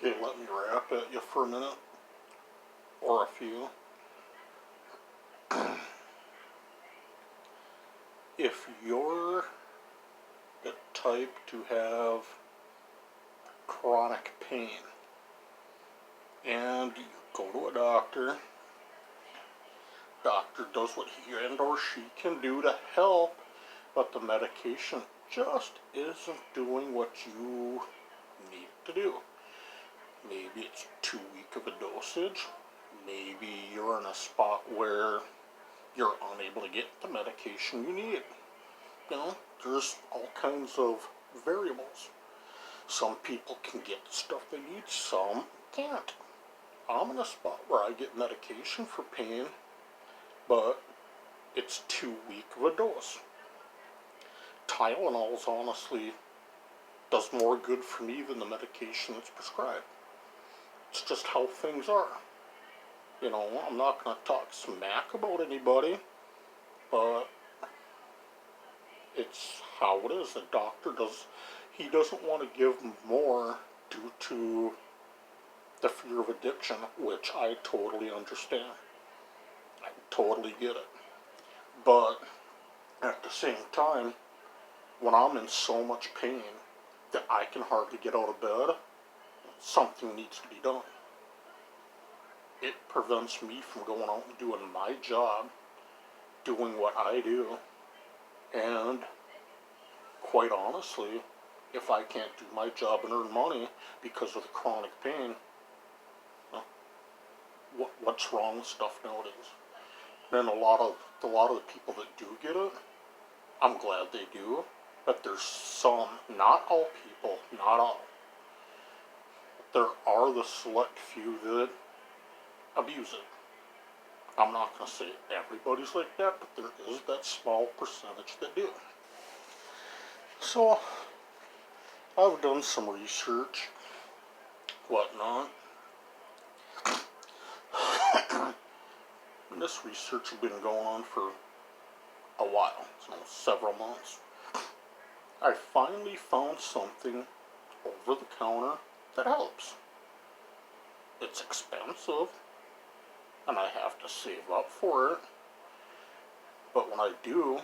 Okay, let me rap at you for a minute, or a few. If you're the type to have chronic pain and you go to a doctor does what he and or she can do to help, but the medication just isn't doing what you need to do. Maybe it's too weak of a dosage. Maybe you're in a spot where you're unable to get the medication you need. You know, there's all kinds of variables. Some people can get the stuff they need, some can't. I'm in a spot where I get medication for pain, but it's too weak of a dose. Tylenol's honestly does more good for me than the medication that's prescribed. It's just how things are. You know, I'm not going to talk smack about anybody, but it's how it is. The doctor he doesn't want to give more due to the fear of addiction, which I totally understand. I totally get it. But at the same time, when I'm in so much pain that I can hardly get out of bed, something needs to be done. It prevents me from going out and doing my job, doing what I do, and quite honestly, if I can't do my job and earn money because of the chronic pain, what's wrong with stuff nowadays? And a lot of the people that do get it, I'm glad they do, but there's some, not all people, not all. There are the select few that abuse it. I'm not going to say everybody's like that, but there is that small percentage that do. So, I've done some research, whatnot. And this research has been going on for a while, several months. I finally found something over the counter that helps. It's expensive, and I have to save up for it, but when I do,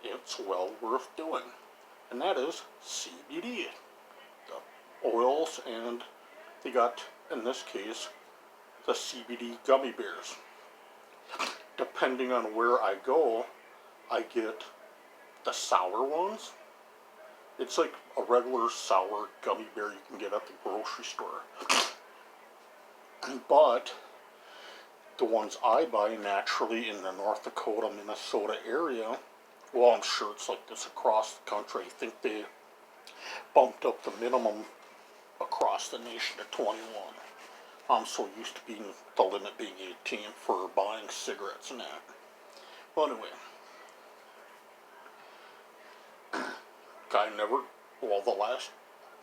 it's well worth doing, and that is CBD. The oils, and they got, in this case, the CBD gummy bears. Depending on where I go, I get the sour ones. It's like a regular sour gummy bear you can get at the grocery store. But the ones I buy naturally in the North Dakota, Minnesota area, well, I'm sure it's like this across the country. I think they bumped up the minimum across the nation to 21. I'm so used to the limit being 18 for buying cigarettes and that. Well, anyway,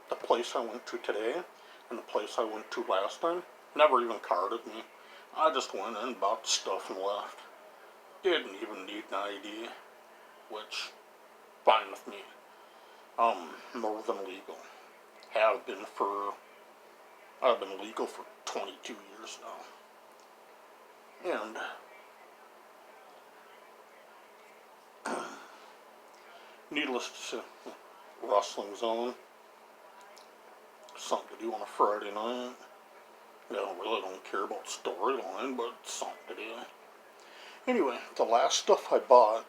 the place I went to today and the place I went to last time never even carded me. I just went in, bought the stuff, and left. Didn't even need an ID, which, fine with me. More than legal. I've been legal for 22 years now. And, needless to say, wrestling's on. Something to do on a Friday night. I really don't care about storyline, but it's something to do. Anyway, the last stuff I bought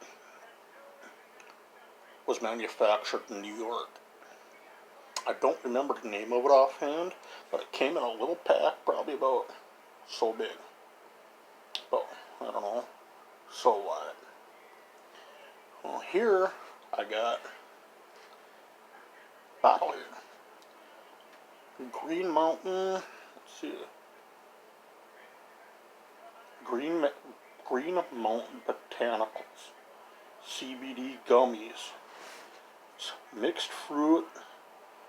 was manufactured in New York. I don't remember the name of it offhand, but it came in a little pack, probably about so big. But, I don't know, so what? Well, here I got a bottle here. Green Mountain, let's see, Green Mountain Botanicals CBD gummies. It's mixed fruit,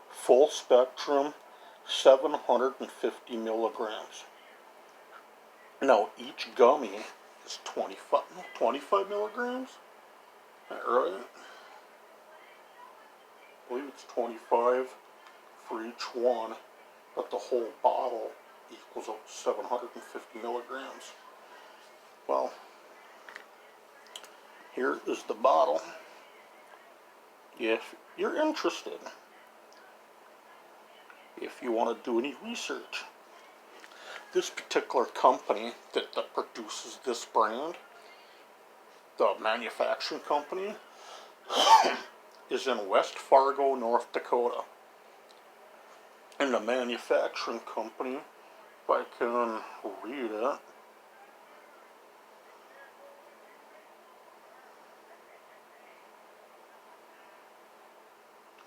full spectrum, 750 milligrams. Now each gummy is 25 milligrams. Is that right? I believe it's 25 for each one. but the whole bottle equals out 750 milligrams. Well, here is the bottle. If you're interested, if you want to do any research, this particular company that produces this brand, the manufacturing company, is in West Fargo, North Dakota. And the manufacturing company, if I can read it,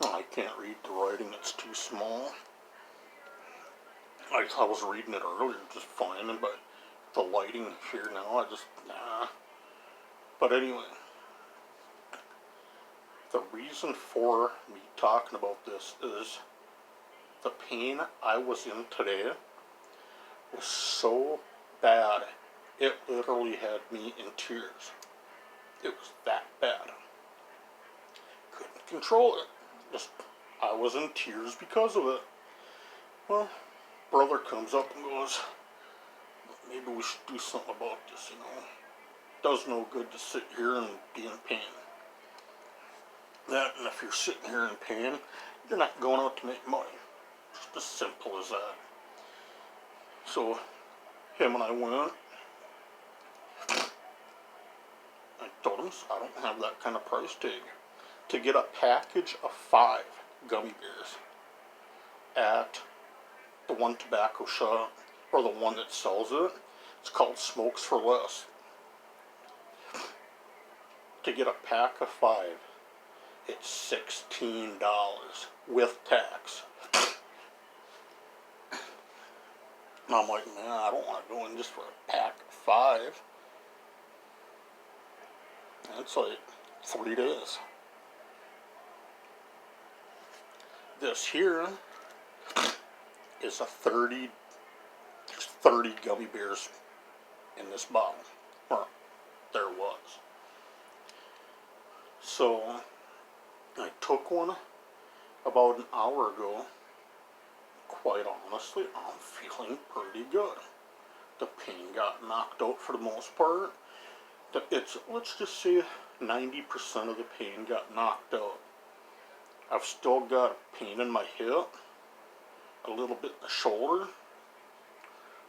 I can't read the writing, it's too small. I was reading it earlier just fine, but the lighting here now, nah. But anyway, the reason for me talking about this is the pain I was in today was so bad, it literally had me in tears. It was that bad. Couldn't control it. I was in tears because of it. Well, brother comes up and goes, maybe we should do something about this, Does no good to sit here and be in pain. And if you're sitting here in pain, you're not going out to make money. Just as simple as that. So, him and I went. I told him, I don't have that kind of price tag. To get a package of 5 gummy bears at the one tobacco shop, or the one that sells it, it's called Smokes for Less. To get a pack of 5, it's $16 with tax. And I'm like, man, I don't want to go in just for a pack of 5. That's like 3 days. This here is a 30 gummy bears in this bottle. Well, there was. So, I took one about an hour ago. Quite honestly, I'm feeling pretty good. The pain got knocked out for the most part. Let's just say 90% of the pain got knocked out. I've still got pain in my hip, a little bit in the shoulder,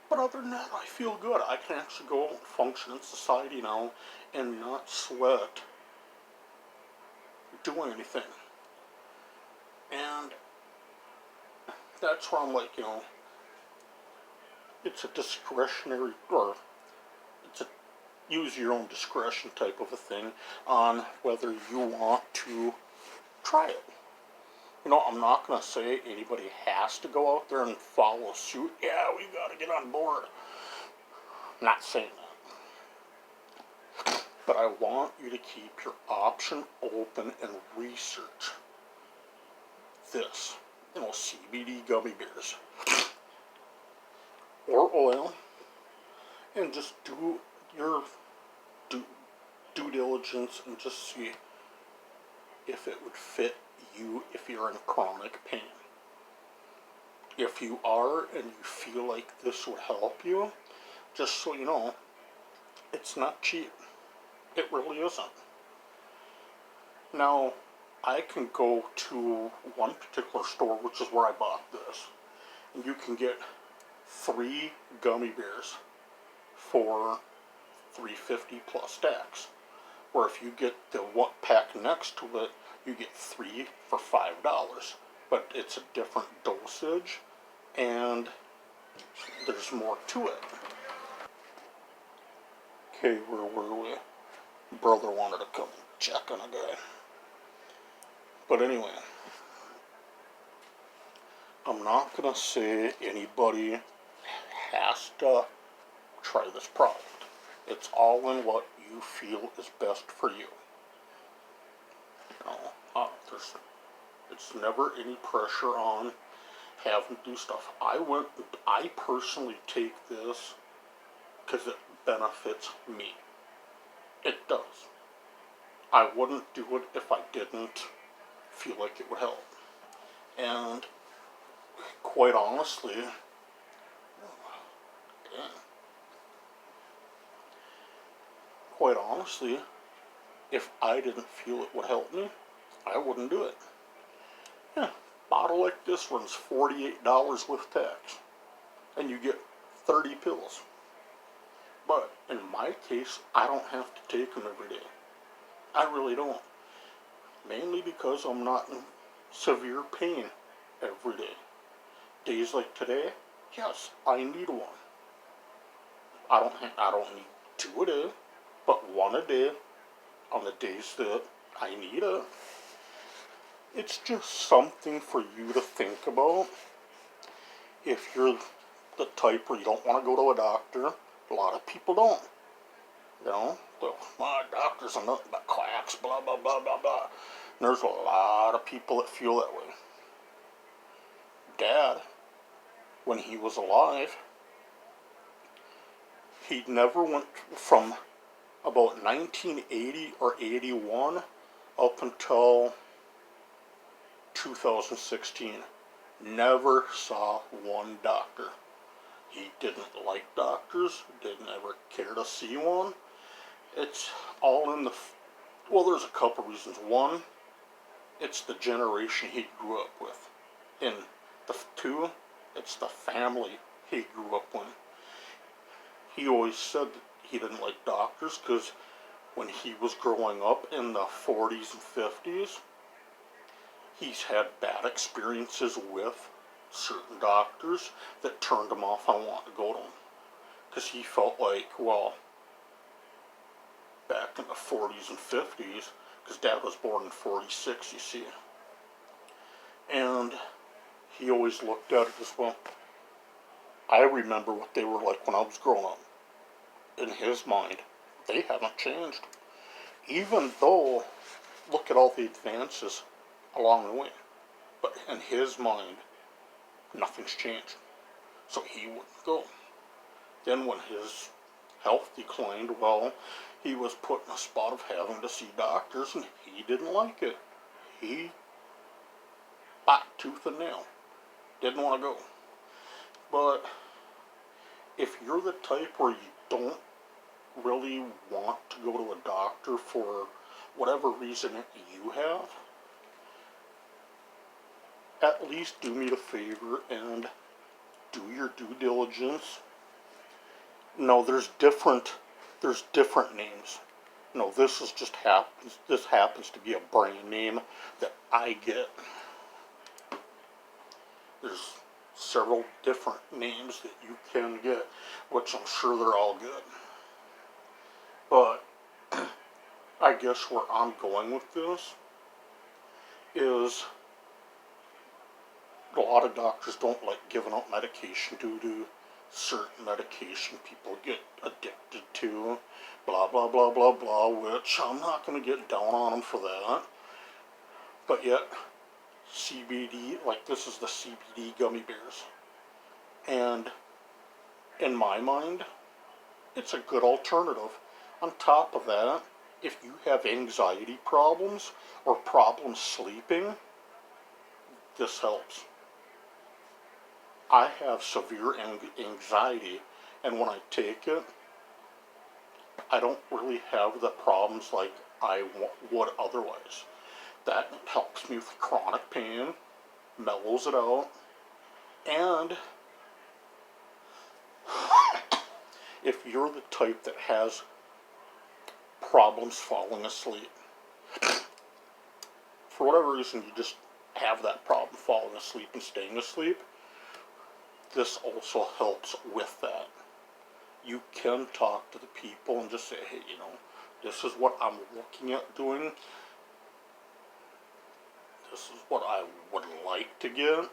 but other than that, I feel good. I can actually go out and function in society now and not sweat doing anything. And that's where I'm like, it's a discretionary, or it's a use your own discretion type of a thing on whether you want to try it. I'm not going to say anybody has to go out there and follow suit. Yeah, we got to get on board. I'm not saying that. But I want you to keep your option open and research this. CBD gummy bears. Or oil. And just do your due diligence and just see if it would fit you if you're in chronic pain. If you are and you feel like this would help you, just so you know, it's not cheap. It really isn't. Now, I can go to one particular store, which is where I bought this, and you can get 3 gummy bears for $3.50 plus tax. Or if you get the one pack next to it, you get 3 for $5. But it's a different dosage, and there's more to it. Okay, where were we? Brother wanted to come check on a guy. But anyway, I'm not going to say anybody has to try this product. It's all in what you feel is best for you. It's never any pressure on having to do stuff. I personally take this because it benefits me. It does. I wouldn't do it if I didn't feel like it would help. And quite honestly, quite honestly, if I didn't feel it would help me, I wouldn't do it. Yeah, bottle like this runs $48 with tax, and you get 30 pills. But in my case, I don't have to take them every day. I really don't. Mainly because I'm not in severe pain every day. Days like today, yes, I need one. I don't need two a day, but one a day on the days that I need it. It's just something for you to think about. If you're the type where you don't want to go to a doctor, a lot of people don't. You know, well, my doctors are nothing but quacks, blah, blah, blah, blah, blah. And there's a lot of people that feel that way. Dad, when he was alive, he never went from about 1980 or 81 up until 2016. Never saw one doctor. He didn't like doctors, didn't ever care to see one. It's all in the, well, there's a couple reasons. One, it's the generation he grew up with. And the two, it's the family he grew up with. He always said that he didn't like doctors because when he was growing up in the 40s and 50s, he's had bad experiences with certain doctors that turned him off on wanting to go to them. Because he felt like, well, back in the 40s and 50s, because Dad was born in 46, you see. And he always looked at it as, well, I remember what they were like when I was growing up. In his mind, they haven't changed. Even though, look at all the advances along the way. But in his mind, nothing's changed. So he wouldn't go. Then when his health declined, well, he was put in a spot of having to see doctors, and he didn't like it. He fought tooth and nail. Didn't want to go. But if you're the type where you don't really want to go to a doctor for whatever reason you have, at least do me the favor and do your due diligence. No, there's different names. No, this happens to be a brand name that I get. There's several different names that you can get, which I'm sure they're all good. But I guess where I'm going with this is a lot of doctors don't like giving out medication due to certain medication people get addicted to, blah, blah, blah, blah, blah, which I'm not going to get down on them for that. But yet, CBD, like this is the CBD gummy bears. And in my mind, it's a good alternative. On top of that, if you have anxiety problems or problems sleeping, this helps. I have severe anxiety, and when I take it, I don't really have the problems like I would otherwise. That helps me with chronic pain, mellows it out, and if you're the type that has problems falling asleep, for whatever reason you just have that problem falling asleep and staying asleep, this also helps with that. You can talk to the people and just say, hey, this is what I'm looking at doing. This is what I would like to get.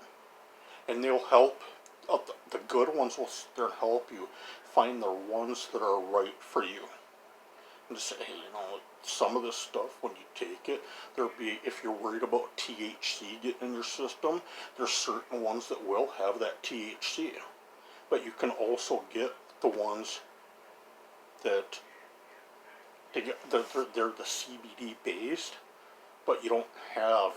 And they'll help. The good ones will sit there and help you find the ones that are right for you. And just say, hey, some of this stuff, when you take it, if you're worried about THC getting in your system, there's certain ones that will have that THC. But you can also get the ones that they're the CBD based, but you don't have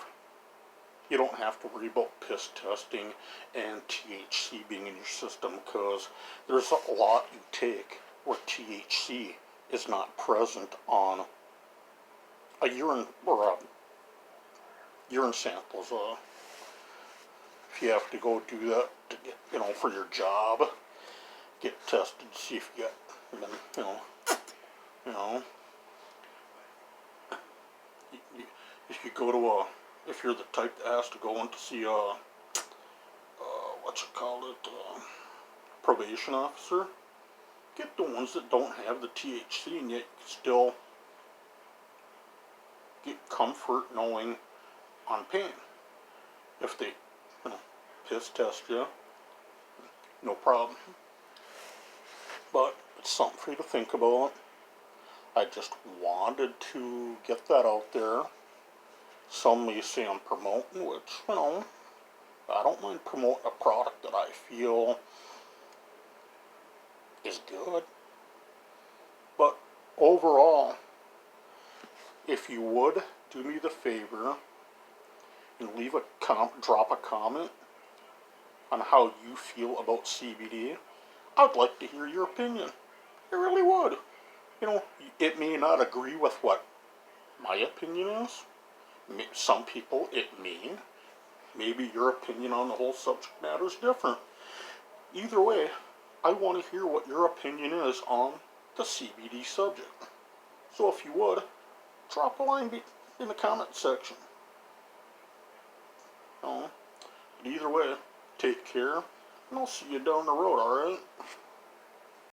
you don't have to worry about piss testing and THC being in your system, because there's a lot you take where THC is not present on a urine or a urine samples. If you have to go do that to get, for your job, get tested to see if you got, you know, if you go to if you're the type that has to go in to see probation officer, get the ones that don't have the THC, and yet you still get comfort knowing on pain. If they, piss test you, no problem. But it's something for you to think about. I just wanted to get that out there. Some may say I'm promoting, which, I don't mind promoting a product that I feel is good. But overall, if you would do me the favor and leave drop a comment on how you feel about CBD, I'd like to hear your opinion. I really would. It may not agree with what my opinion is. Some people it may. Maybe your opinion on the whole subject matter is different. Either way, I want to hear what your opinion is on the CBD subject. So if you would, drop a line in the comment section. But either way, take care, and I'll see you down the road, alright?